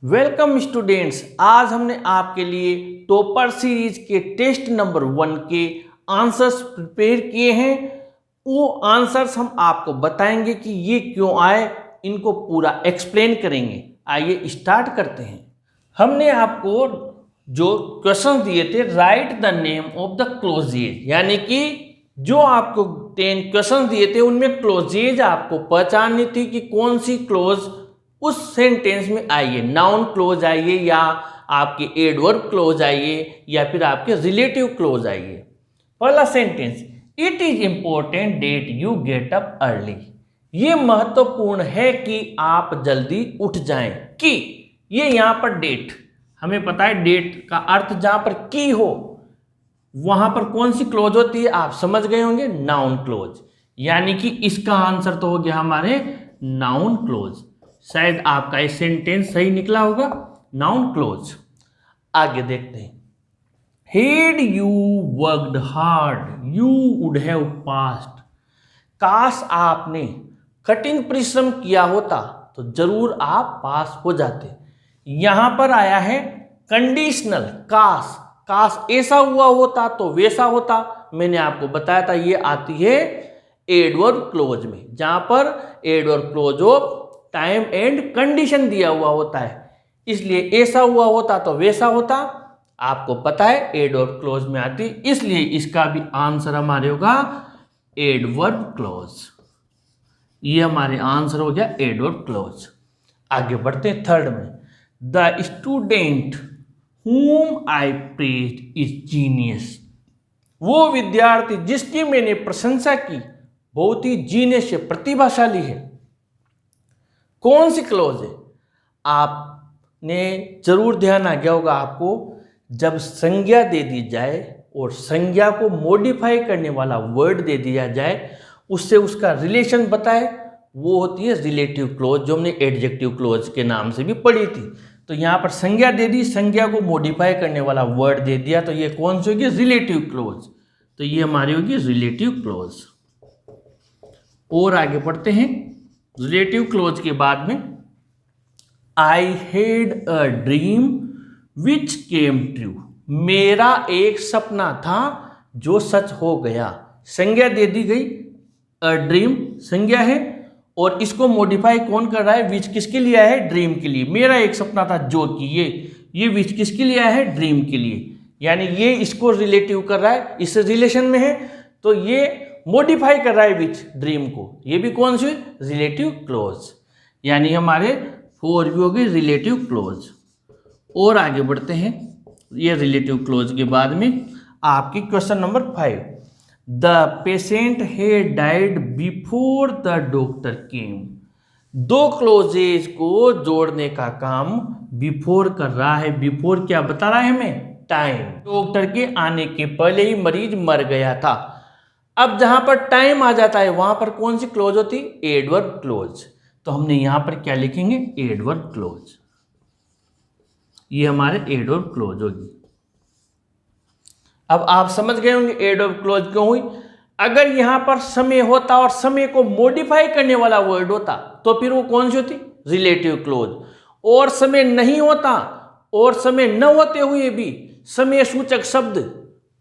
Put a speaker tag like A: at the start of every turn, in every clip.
A: Welcome students, आज हमने आपके लिए टॉपर सीरीज के टेस्ट नंबर 1 के आंसर्स प्रिपेयर किए हैं। वो आंसर्स हम आपको बताएंगे कि ये क्यों आए, इनको पूरा एक्सप्लेन करेंगे। आइए स्टार्ट करते हैं। हमने आपको जो क्वेश्चन दिए थे, write the name of the clauses, यानी कि जो आपको 10 क्वेश्चन दिए थे उनमें क्लोजेज आपको पहचाननी थी कि कौन सी क्लोज उस सेंटेंस में आइए, नाउन क्लोज आइए या आपके एडवर्ब क्लोज आइए या फिर आपके रिलेटिव क्लोज आइए। पहला sentence, it is important that you get up early. ये महत्वपूर्ण है कि आप जल्दी उठ जाएं। कि ये यहाँ पर डेट, हमें पता है डेट का अर्थ जहां पर की हो वहां पर कौन सी क्लोज होती है, आप समझ गए होंगे, नाउन क्लोज। यानी कि इसका आंसर तो हो गया हमारे नाउन क्लोज। शायद आपका ये सेंटेंस सही निकला होगा, नाउन क्लोज। आगे देखते हैं। Had you worked hard, you would have passed. काश आपने कठिन परिश्रम किया होता तो जरूर आप पास हो जाते। यहां पर आया है कंडीशनल काश। काश ऐसा हुआ होता तो वैसा होता। मैंने आपको बताया था ये आती है एडवर्ब क्लोज में, जहां पर adverb close of time and condition दिया हुआ होता है। इसलिए ऐसा हुआ होता तो वैसा होता, आपको पता है एडवर्ब क्लोज में आती, इसलिए इसका भी आंसर हमारे होगा एडवर्ब क्लोज। ये हमारे आंसर हो गया एडवर्ब क्लोज। आगे बढ़ते हैं थर्ड में। The student whom I praised is genius. वो विद्यार्थी जिसकी मैंने प्रशंसा की बहुत ही जीनियस है, प्रतिभाशाली है। कौन सी क्लोज है? आपने जरूर ध्यान आ गया होगा आपको, जब संज्ञा दे दी जाए और संज्ञा को मॉडिफाई करने वाला वर्ड दे दिया जाए, उससे उसका रिलेशन बताए, वो होती है रिलेटिव क्लोज, जो हमने एडजेक्टिव क्लोज के नाम से भी पढ़ी थी। तो यहाँ पर संज्ञा दे दी, संज्ञा को मॉडिफाई करने वाला वर्ड दे दिया, तो ये कौन सी होगी? Relative close. तो ये हमारी होगी रिलेटिव क्लोज। और आगे बढ़ते हैं। रिलेटिव क्लोज के बाद में I had a dream which came true. मेरा एक सपना था जो सच हो गया। संज्ञा दे दी गई, अ ड्रीम संज्ञा है और इसको मॉडिफाई कौन कर रहा है? विच किसके लिए आया है? ड्रीम के लिए। मेरा एक सपना था जो कि ये विच किसके लिए आया है? ड्रीम के लिए। यानी ये इसको रिलेटिव कर रहा है, इससे रिलेशन में है, तो ये मॉडिफाई कर रहा है विच, ड्रीम को। ये भी कौन सी? Relative close. यानी हमारे 4 भी हो गए रिलेटिव क्लोज। और आगे बढ़ते हैं। ये रिलेटिव क्लोज के बाद में आपकी question number 5। The patient had died before the doctor came. 2 clauses को जोड़ने का काम बिफोर कर रहा है। बिफोर क्या बता रहा है हमें? टाइम। डॉक्टर के आने के पहले ही मरीज मर गया था। अब जहां पर टाइम आ जाता है वहां पर कौन सी क्लोज होती? Adverb close. तो हमने यहां पर क्या लिखेंगे? Adverb close. ये हमारे एडवर्ब क्लोज होगी। अब आप समझ गए होंगे एडवर्ब क्लोज क्यों हुई। अगर यहां पर समय होता और समय को मॉडिफाई करने वाला वर्ड होता तो फिर वो कौन सी होती? Relative close. और समय नहीं होता और समय न होते हुए भी समय सूचक शब्द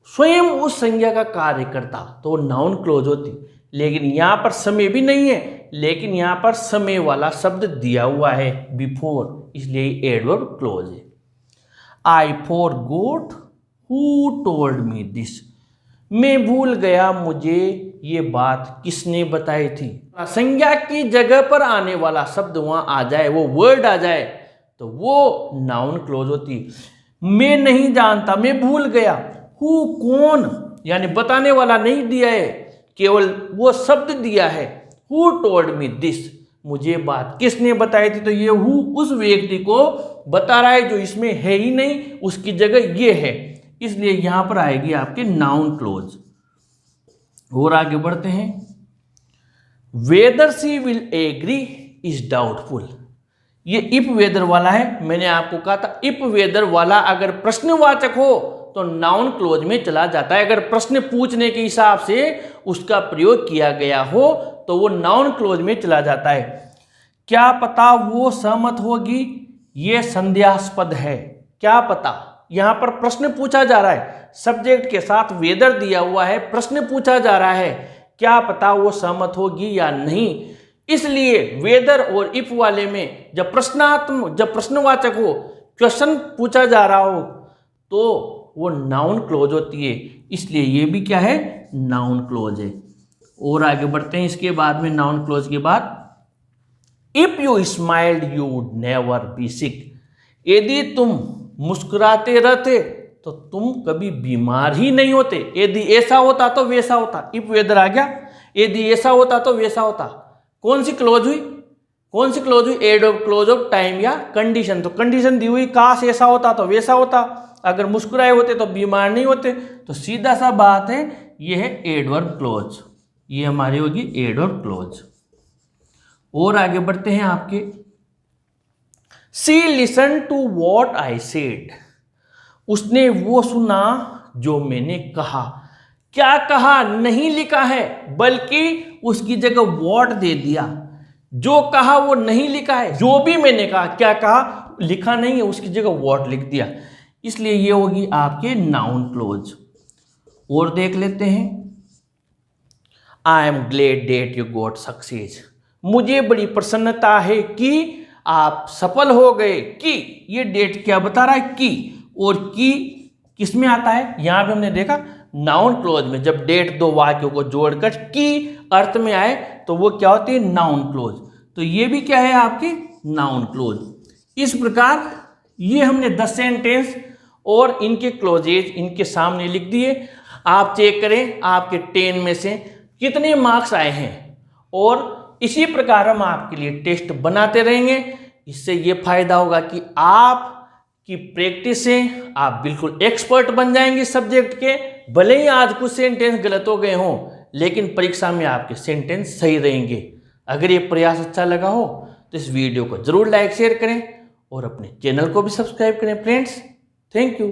A: स्वयं उस संज्ञा का कार्य करता तो नाउन क्लोज होती। लेकिन यहां पर समय भी नहीं है, लेकिन यहां पर समय वाला शब्द दिया हुआ है बिफोर, इसलिए एडवर्ब क्लोज है। I forgot who told me this. मैं भूल गया मुझे ये बात किसने बताई थी। संज्ञा की जगह पर आने वाला शब्द वहां आ जाए, वो वर्ड आ जाए, तो वो नाउन क्लोज होती। मैं नहीं जानता, मैं भूल गया। हु कौन, यानी बताने वाला नहीं दिया है, केवल वो शब्द दिया है। हु टोल्ड मी दिस, मुझे बात किसने बताई थी। तो ये हु उस व्यक्ति को बता रहा है जो इसमें है ही नहीं, उसकी जगह ये है, इसलिए यहां पर आएगी आपके नाउन क्लोज। और आगे बढ़ते हैं। Whether she will agree is doubtful. ये इफ वेदर वाला है। मैंने आपको कहा था इफ वेदर वाला अगर प्रश्नवाचक हो तो नाउन क्लोज में चला जाता है। अगर प्रश्न पूछने के हिसाब से उसका प्रयोग किया गया हो तो वो नाउन क्लोज में चला जाता है। क्या पता वो सहमत होगी ये संदेहास्पद है। क्या पता, यहां पर प्रश्न पूछा जा रहा है, सब्जेक्ट के साथ वेदर दिया हुआ है, प्रश्न पूछा जा रहा है, क्या पता वो सहमत होगी या नहीं। इसलिए वेदर और इफ वाले में जब प्रश्नवाचक हो, क्वेश्चन पूछा जा रहा हो, तो वो नाउन क्लोज होती है। इसलिए ये भी क्या है, नाउन क्लोज है। और आगे बढ़ते हैं इसके बाद में, नाउन क्लोज के बाद, if you smiled you would never be sick. यदि तुम मुस्कुराते रहते तो तुम कभी बीमार ही नहीं होते। यदि ऐसा होता तो वैसा होता, इफ वेदर आ गया, यदि ऐसा होता तो वैसा होता। कौन सी क्लोज हुई, कौन सी क्लोज हुई, adverb clause of time या कंडीशन। तो कंडीशन दी हुई, काश ऐसा होता तो वैसा होता, अगर मुस्कुराए होते तो बीमार नहीं होते। तो सीधा सा बात है, ये है एडवर्ब क्लोज, ये हमारी होगी एडवर्ब क्लोज। और आगे बढ़ते हैं आपके, see listen to what I said. उसने वो सुना जो मैंने कहा। क्या कहा नहीं लिखा है, बल्कि उसकी जगह वॉट दे दिया। जो कहा वो नहीं लिखा है, जो भी मैंने कहा, क्या कहा लिखा नहीं है, उसकी जगह वॉट लिख दिया। इसलिए ये होगी आपके नाउन क्लोज। और देख लेते हैं, I am glad that you got success. मुझे बड़ी प्रसन्नता है कि आप सफल हो गए। कि ये डेट क्या बता रहा है, की। और की किस में आता है, यहां पे हमने देखा नाउन क्लोज में। जब डेट दो वाक्यों को जोड़कर की अर्थ में आए तो वो क्या होती है, नाउन क्लोज। तो ये भी क्या है आपकी नाउन क्लोज। इस प्रकार ये हमने 10 सेंटेंस और इनके क्लोजेज इनके सामने लिख दिए। आप चेक करें आपके 10 में से कितने मार्क्स आए हैं, और इसी प्रकार हम आपके लिए टेस्ट बनाते रहेंगे। इससे ये फायदा होगा कि आप की प्रैक्टिस से आप बिल्कुल एक्सपर्ट बन जाएंगे सब्जेक्ट के। भले ही आज कुछ सेंटेंस गलत हो गए हों, लेकिन परीक्षा में आपके सेंटेंस सही रहेंगे। अगर ये प्रयास अच्छा लगा हो तो इस वीडियो को जरूर लाइक शेयर करें और अपने चैनल को भी सब्सक्राइब करें फ्रेंड्स। Thank you.